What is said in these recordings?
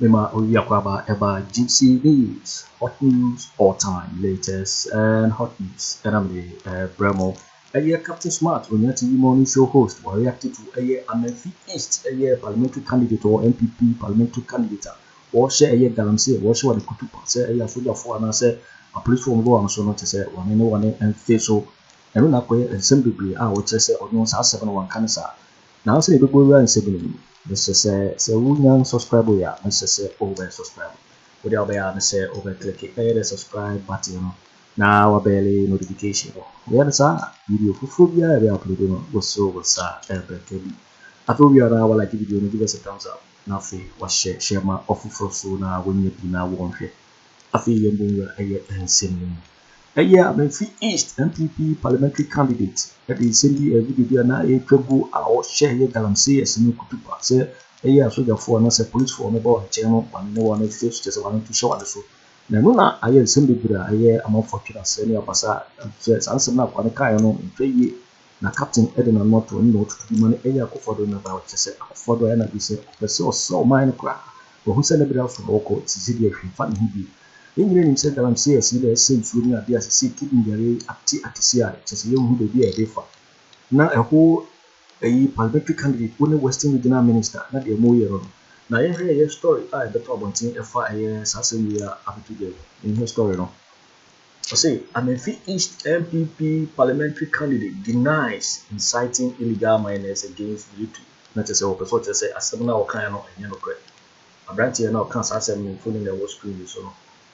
Mema Oyakwaba Eba GC News, hot news all time, latest and hot news. And I'm the Bremo. A year Captain Smart on your TV morning show host were reacted to a year MCE East, a year parliamentary candidate or MPP parliamentary candidate. Or share a year Galamsyers, or share the Kutupa, say a year soldier for an answer, a police form go on so not to say one and face so. And when I play a assembly, I would say or no 7-1 cancer. Now say the people and 7. Mr. Say, young subscriber, yeah, Mr. Say, over subscribe. Without be say, over click the subscribe button. Now, a barely notification. We have a video for phobia, we upload was so was ever. I thought we are now like video, give us a thumbs up. Nothing was share my offer for so now when you now won't hear. I feel you're a year and sending. A year MCE East MPP parliamentary candidate. That is sending a video now a Kweku or share your Galamsyers and Kutupa. Say a year soldier for another police for about channel and no one face just wanting to show us. Now, I am simply a year among fortune senior passa says answer now on a kaino in 3 years. Now, Captain Edna not to know to be money a year for about to say for the end of this so mine crack. But who celebrate out from Oko, it's easier if you find him. England himself, I'm saying, see the same shooting at the SC keeping the at CI, just a young who be a defa. Now, a whole parliamentary candidate, only Western Regional Minister, not a more. Now, I hear a story. I the problem in FIA, we are up together in her story. No, I say, MCE East MPP parliamentary candidate denies inciting illegal miners against YouTube. Not just a person to say, a seminar or kind of a credit. A branch here now can't answer me, including the whole screen. So,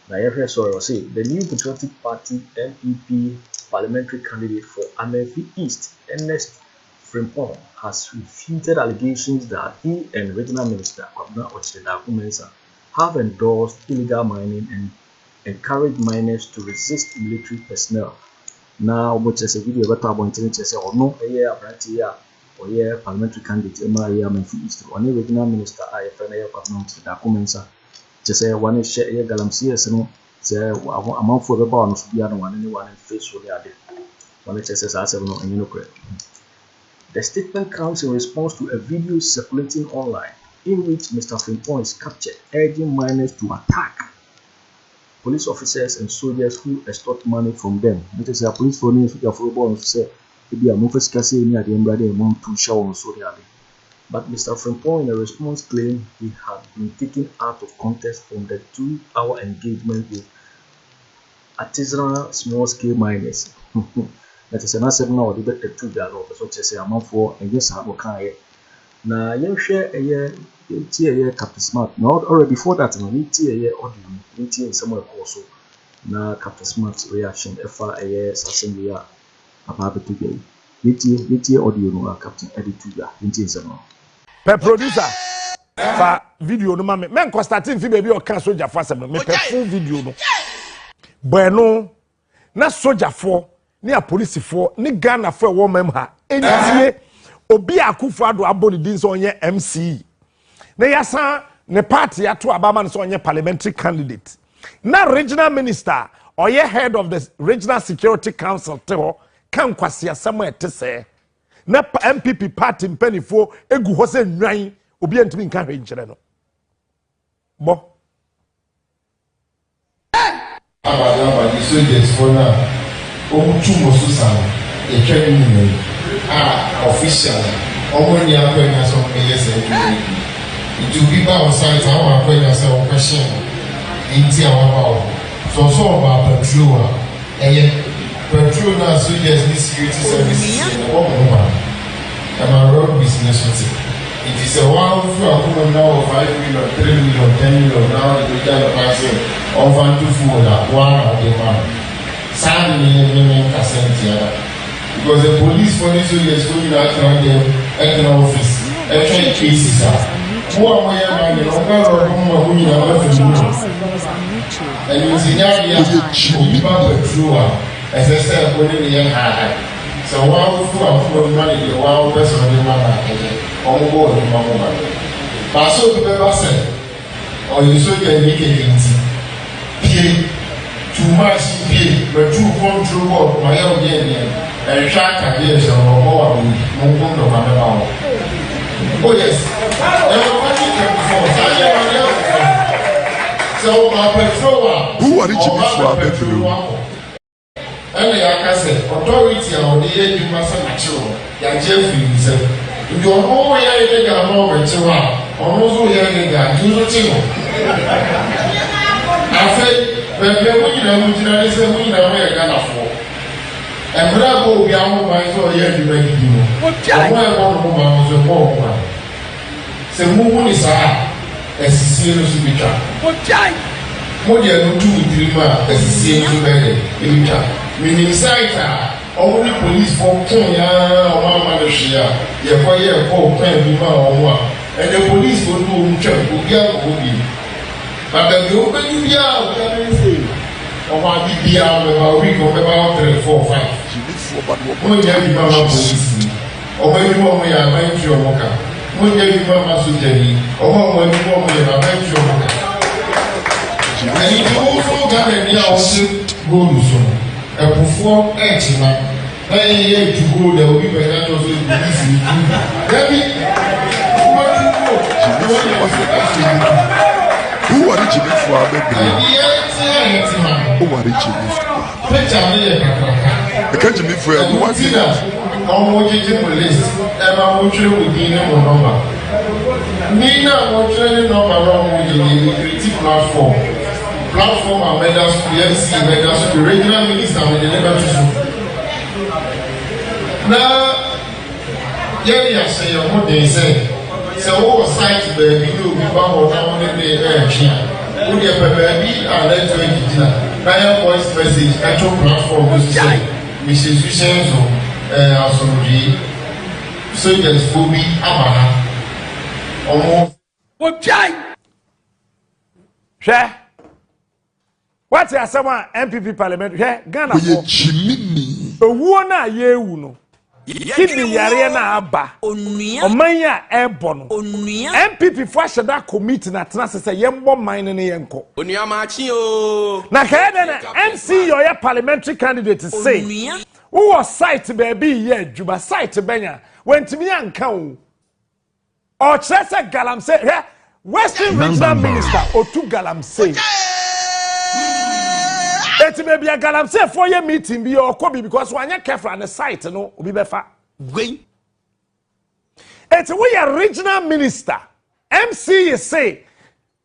now, I hear sorry. I say, the New Patriotic Party MPP parliamentary candidate for MCE East, Ernest Frimpong, has refuted allegations that he and Regional Minister Kwabena Agyapong have endorsed illegal mining and encouraged miners to resist military personnel. Now, which is a video about internet, say, or no, a year, or year parliamentary candidate, MCE East, or any Regional Minister, Kwabena Agyapong, just say one is share Galamsyers, no, say, among for the bonus, be one anyone and face for the other. One says, I said, no, and you know, correct. The statement comes in response to a video circulating online in which Mr. Frimpong is captured, urging miners to attack police officers and soldiers who extort money from them. It is a police for me, for say, it be a movers case near the embryo among 2 showers so the other. But Mr. Frimpong, in a response, claimed he had been taken out of context from the 2-hour engagement with artisanal small-scale miners. That is an answer now, the 2 dialogue, so to say, among 4 and yes, I will carry. Now, you share a year, Captain Smart. Not already before that, no need a year audio, in somewhere also. Now, Captain Smart's reaction, FIA, assembly, about to get. Need audio, no, Captain Editor, in some. Per producer, for video no mame. Men ko starting fi baby o kan soldier for asem me per full video no. Bueno na soldier for ni a police for ni Ghana for wo mem ha. Entie obi Akufo-Addo aboni din so onye MCE. Na yasan ne party ato abama so onye parliamentary candidate. Na regional minister or ye head of the regional security council tell kan kwase asem ete say na MPP party mpanifo egu ho se nwan obi antimi nka hwe nkire no bo abaya di Sóldiers for na omutu mosusa e twani ni official omoni akwenya so yes it will be by side our akwenya so question inti awaba so ba patrol petrol na Sóldiers ni security services and my road business with it. It is a while for now 5 million, 3 million, 10 million, now the kind of person over to food that one of the man. Sadly, because the police for this year is going out around them at the office, actually cases are. Who are we among the local or who you have left and you see now you petrol. As I said, when the young high. So while for money, the wild person of the man on board the Mahama. But so the paper said, or you saw the indicating pay too much pay, but too control of my own game and track against or more than Oh, yes. So my petrol. Who are the Gyamfi? And I say, authority on the edge of my natural. Gyamfi himself. If you are all here, they are more mature. Also, here they are using. I said, when they say, we never got a four. And when I go beyond my soul, here you make you. I want to move on the wall. So, who is a serious picture? More than 2-3 months, as a serious picture. Meaning, only police for Kenya or Malaysia, you acquire a poor pen, and the police will do check, will be. But the open you are, what can I say? Or what did be out of a week of about 3, 4, 5. When you have Mama police, or when you want me, I went to your worker. When you have Mama Sujani, or when you want me, I went to your worker. And it also got a near also go to some. A perform action. I had to go there, we were not also easy. Who are the Gyamfi? Who are the Gyamfi? The Gyamfi, who was it? I'm watching the list, and I'm watching with the number. Nina watching the number with the creative platform. Platform and medals, MCE medals, the regional minister with the level to. Now, I say, what they say. So, what site the video we found down in the air here? Would you have a baby and let you eat dinner? Now, voice message, actual platform to say, Mrs. Vicenzo, Asomji, Sóldiers, Fobi, Amara. Almost. What time? Share. What's your summer MPP parliament? Here, Ghana. Owo na ye wu no. Kidney yare na aba. Omanya ebon. MPP for shada committee na tena se yembo mine ne yenko. Onua machi o. Na kaede na MCE your parliamentary candidate say. Who was site baby ye Juba site benya. Wentimi anka o. O chese galamsey. Western Regional Minister Otu Galamsey. Eti baby a galamsey for your meeting be or Kobe because when you careful on the site no obi befa. Eti we a regional minister. MCE say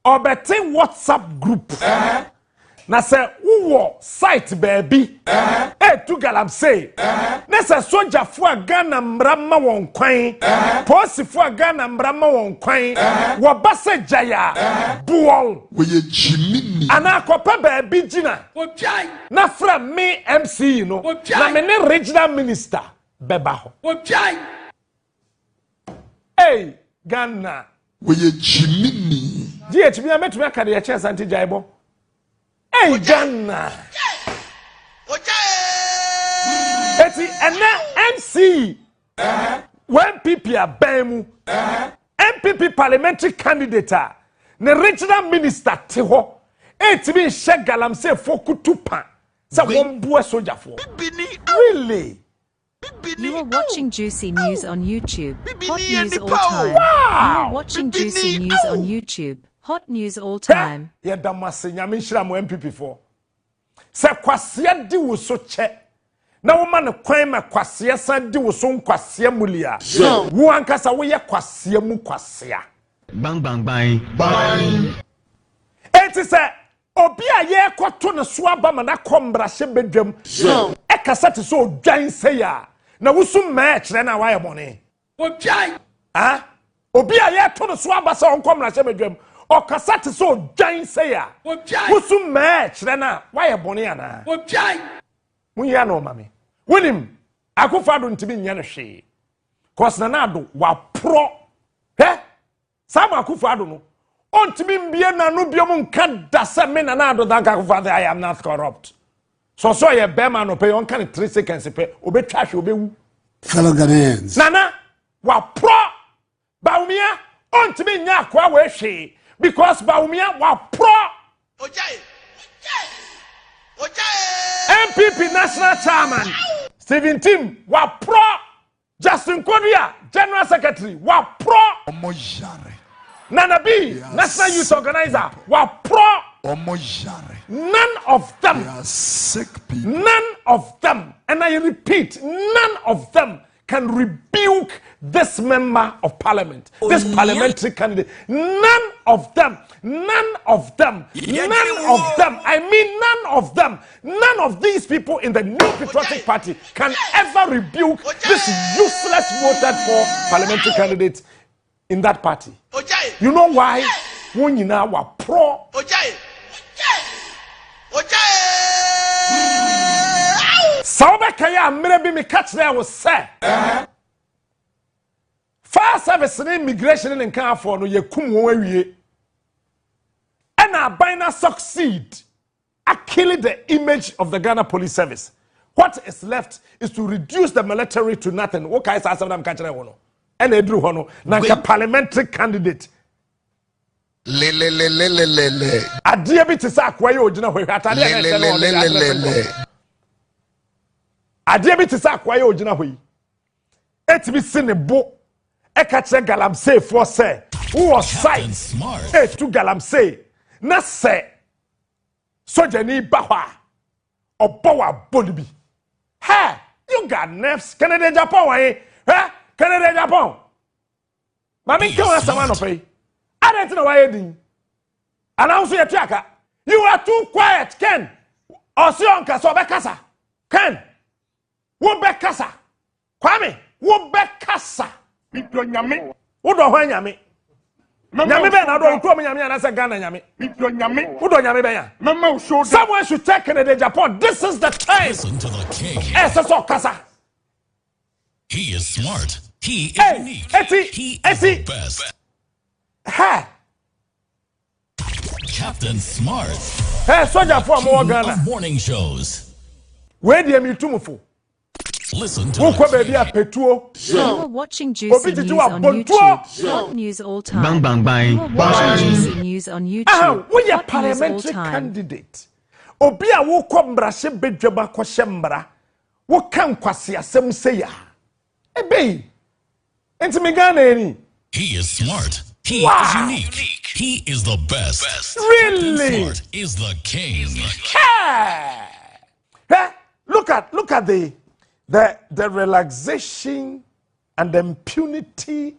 obete WhatsApp group. Na say wo site baby. To galamsey. Na say soldier for Ghana mrama won kwan. Police for Ghana mrama won kwan. Wo base jaya. Buol. We Gyamfi. Ana kopa baby jina. Na from me MCE no. Na me ne regional minister beba ho. Hey Ghana. We Gyamfi. GHB ametumi aka de chance anti jaibo. Hey Ghana. Eti ena MCE. When people are bemu. MPP parliamentary candidate. Ne regional minister te ho. Eti bi she galamsey fokutu pan. Sa wombu soldier for. Really? You are watching Juicy News on YouTube. Hot news all time. Wow. You are watching Juicy News on YouTube. Hot news all time. Ya damase nyame nhira mo MPP for. Se kwasea di wo so che. Na wo ma ne kwan ma kwasea san di wo so kwasea mulia. Wo ankasa wo ye kwasea mu kwasea. Bang bang bang. Bang. Enti se obi a ye kwato ne so aba ma na kombra hye bedwam. E kasa te so odwan se ya. Na wo so ma kire na wa ye bone. Odwan. Ah? Obi a ye to ne so aba se on kombra hye bedwam. O kasa te so odwan se ya. Wo so ma kire na wa ye bone ana. Odwan. Munya no mame. Wonim Akufo-Addo ntimi nya no hwe. Cause na ado wa pro. Sam Akufo-Addo no. Ontimi mbie na no biom nka da se me na ado da Akufo-Addo I am not corrupt. So ye bema no pay on kan 3 seconds pe obetwa hwe obewu. Fellow Ghanaians. Nana wa pro. Bawumia ontimi nya akwa we hwe because Bawumia wa pro. MPP National Chairman Stephen Tim wa pro. Justin Kodia General Secretary wa pro. Nana B National Youth Organizer wa pro. None of them. They are sick people. None of them, and I repeat, none of them can rebuke this member of parliament, this parliamentary candidate. None of them, none of them, none of them. I mean, none of them, none of these people in the New Patriotic Party can ever rebuke this useless voted for parliamentary candidate in that party. You know why? When you now are pro. Kaya maybe me catch there was say. Fire service and immigration in car for no ye kum we. And our bina succeed at killing the image of the Ghana Police Service. What is left is to reduce the military to nothing. What kind of them catch there one? And they drew one nanka parliamentary candidate. Adia bit is a kwayo ojina we Adia bit is a kwayo ojina we. Et be seen a book. E catch galamsey for say who was sight. E to galamsey. Na say sojani bahwa obawa bolibi. Hey, you got nerves. Kennedy Agyapong why? Huh? Kennedy Agyapong. Mami kill us someone pay. I don't know why you did. Announce your tracker. You are too quiet, Ken. Osionka so bekasa. Ken. Wo bekasa. Kwame. Wo bekasa. Piplo nyame. Wo do hwan nyame. Nyame be na do nko me nyame anasa Ghana nyame. Piplo nyame. Wo do nyame be ya. Mama show. Someone should take Kennedy Agyapong. This is the time. Listen to the king. So kasa. He is smart. He is unique. He is the best. Ha! Captain Smart. Hey, soldier for more Ghana. Morning shows. Where do you mean Listen to You are watching Juicy News on YouTube. Hot news all time. Bang bang bang. You are watching Juicy News on YouTube. We are Hot news all parliamentary time. candidate. Obi a wo kwambra she bedwaba ko shembra. Wo kan kwase asem se ya. Ebe. Enti me Ghana eni. He is smart. He is unique. He is the best. Really? Captain Smart is the king. Hey, look at the relaxation and the impunity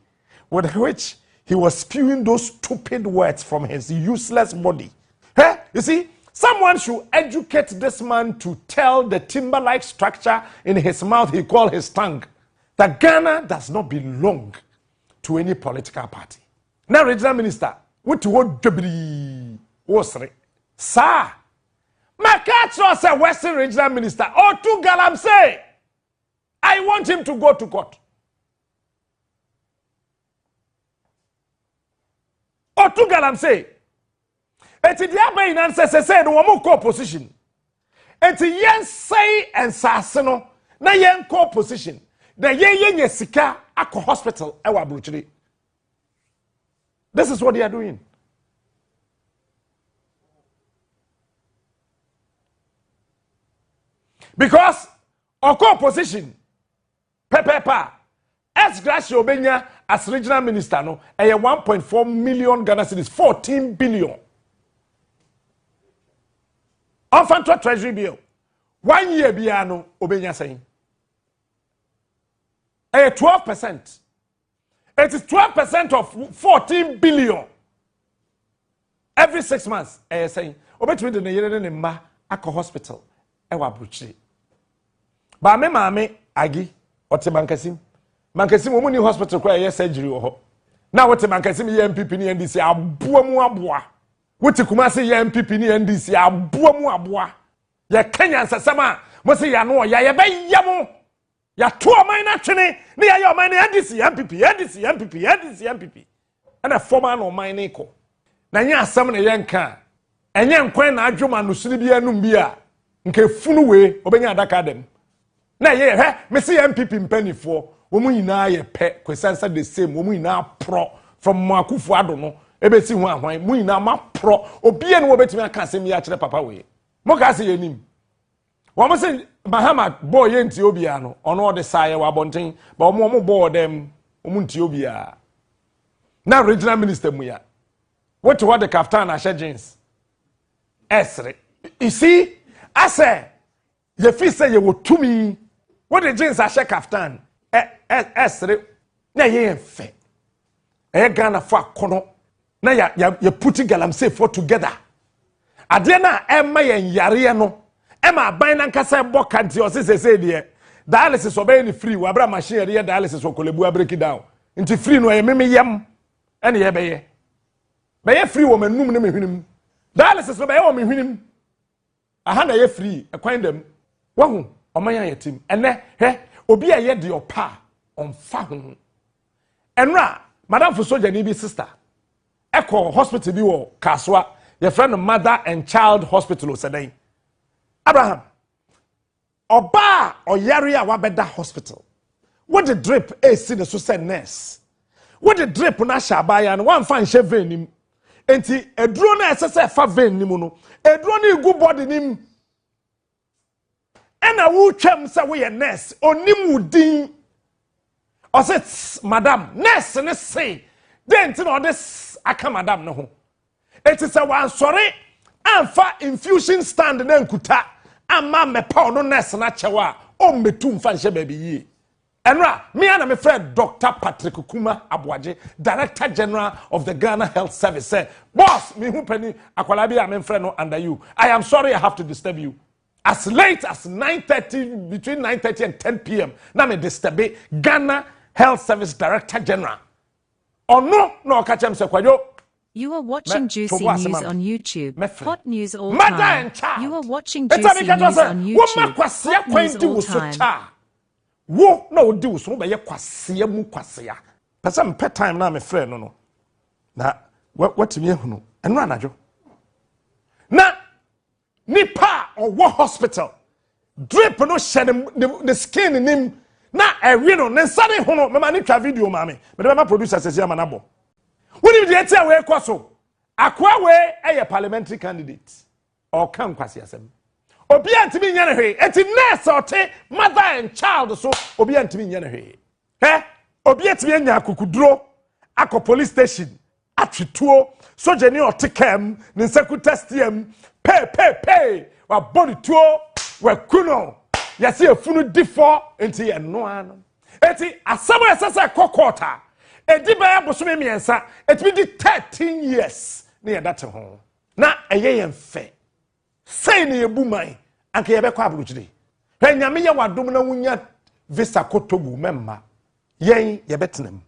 with which he was spewing those stupid words from his useless body. Hey, you see, someone should educate this man to tell the timber-like structure in his mouth he called his tongue that Ghana does not belong to any political party. Now, regional minister, what you want Jubilee House? Sir, my catch was a Western regional minister. Awutu Galamsey. I want him to go to court. Awutu Galamsey. Eti diaba inanse se no mo ko position. Eti yen say ensase na yen ko position. The yen sika akọ hospital e wa Bruchiri. This is what they are doing. Because our position, Pepepa, ex-gratia Obenya as regional minister, no, 1.4 million Ghana cedis, 14 billion. Enfant treasury bill, 1 year biano, Obenya saying. 12%. It is 12% of 14 billion. Every 6 months, saying, Obetumi de yere ne mma akọ hospital ewa Bruchiri. Ba me maame agi ote mankasim. Mankasim omuni hospital kwa surgery ho. Na wote mankasim ye MPP ni NDC aboa mu aboa. Wote Kumasi ye MPP ni NDC aboa mu aboa. Ye Kenya nsasama mo se ya no ya be yam. Ya to man na twene ne ya yo man NDC MPP. And a former no man eko. Na nya asam na ye nka. Enye nkwan na adwoma no siri bia num bia. Nke funu we obenya adaka dem. Na ye he me se MPP mpanifo wo mu nyina ye pe kwesansa the same wo mu nyina pro from Akufo-Addo no ebesi hu ahwan mu nyina ma pro obi ene wo betimi aka asem ya kire papa we mo ka se yenim wo mo se Mahama boy ye nti obia no ono de saye wa bonten ba wo mo boy dem wo mu nti obia na regional minister mu ya what the captain na share jeans esre. You see, I say, the fish say you will to me. What the jeans are shake kaftan. Esre, na ye fe. Ghana for kono. Na ya putting galamsey for together. Adena Emma and Yare no. Emma Bainan Casa Bokanti or say dear. Dialysis obey free. Wabra machine dialysis or Kolebua break it down. Into free no meme yam. And ye bay. By a free woman, no him. Dialysis no by all me him. A hand ye free, acquaint them. One on my team. And he obi a yet your pa on fahun. And ra, Madame for Soldier Nibi sister. Echo hospital bi wo Kaswa, your friend mother and child hospital said. Abraham. Oba or Yari Wabeda hospital. What the drip AC the so nurse. What the drip na shabaya and one fine chef vein. Enti a drone SSF fa vein nimuno. A drone good body nim. And a woo chem sa we a nurse. O nimu din. Or says madam nurse and say. Then to know this aka madam no. It is a one sorry. And fa infusion stand then kuta. Amma me pa no nurse na chewa. O me tum fan she baby ye. Enra, me and my friend Dr. Patrick Kuma Abwaje, Director General of the Ghana Health Service, said, Boss, me who penny, akwalabi I'm friend no under you. I am sorry I have to disturb you. As late as 9:30, between 9:30 and 10 p.m., na me disturb Ghana Health Service Director General. Oh no, catch him, Kwayo. You are watching Juicy News on YouTube. Hot news all Mother time. and child. You are watching Juicy News on YouTube. Hot news all time. Wo na odi wo so be ye kwasea mu kwasea pesa mpe time na me frɛ no na watimi ehunu eno anadwo na nipa owo hospital drip no hye the skin nim na ewe no ne nsane hono me ma ne twa video ma me be ma producer sesi ama na bo woni de etia we kwaso akwa we eye parliamentary candidate or kan kwasea asem Obi antimi nya ne hwe eti nurse ote mother and child so obi antimi nya ne hwe obi atimi nya akukuduro akọ police station atwetuo soje ni ote kam ne nsaku testiam pay wa body tuo wa kuno yase afunu difo enti eno ano eti asamo esese kokota edi ba abosome miensa etimi di 13 years ne yadate ho na eye yemfe sei ne yebuman anke yebe kwa abruchiri hwe nyame ye wadom na wunya visa kotogu memma yen yebetenam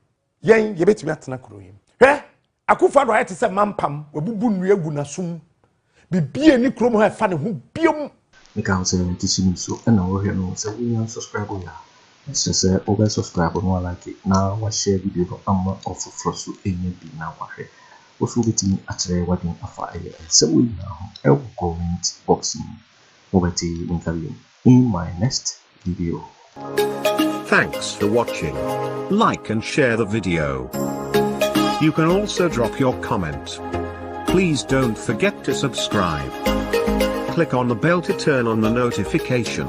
yen yebetimi atena kroyim hwe Akufo-Addo ayete se mampam wabubu nua gu na sum bibie ni krom ha fa ne ho biom Ika se ntisi so na wo hwe no se wunya subscribe ya se over subscribe no like na wa share video no amma of froso enye bi na wa hwe wo so betimi atere wadin afa aye se wo na ho comment box in my next video. Thanks for watching. Like and share the video. You can also drop your comment. Please don't forget to subscribe. Click on the bell to turn on the notification.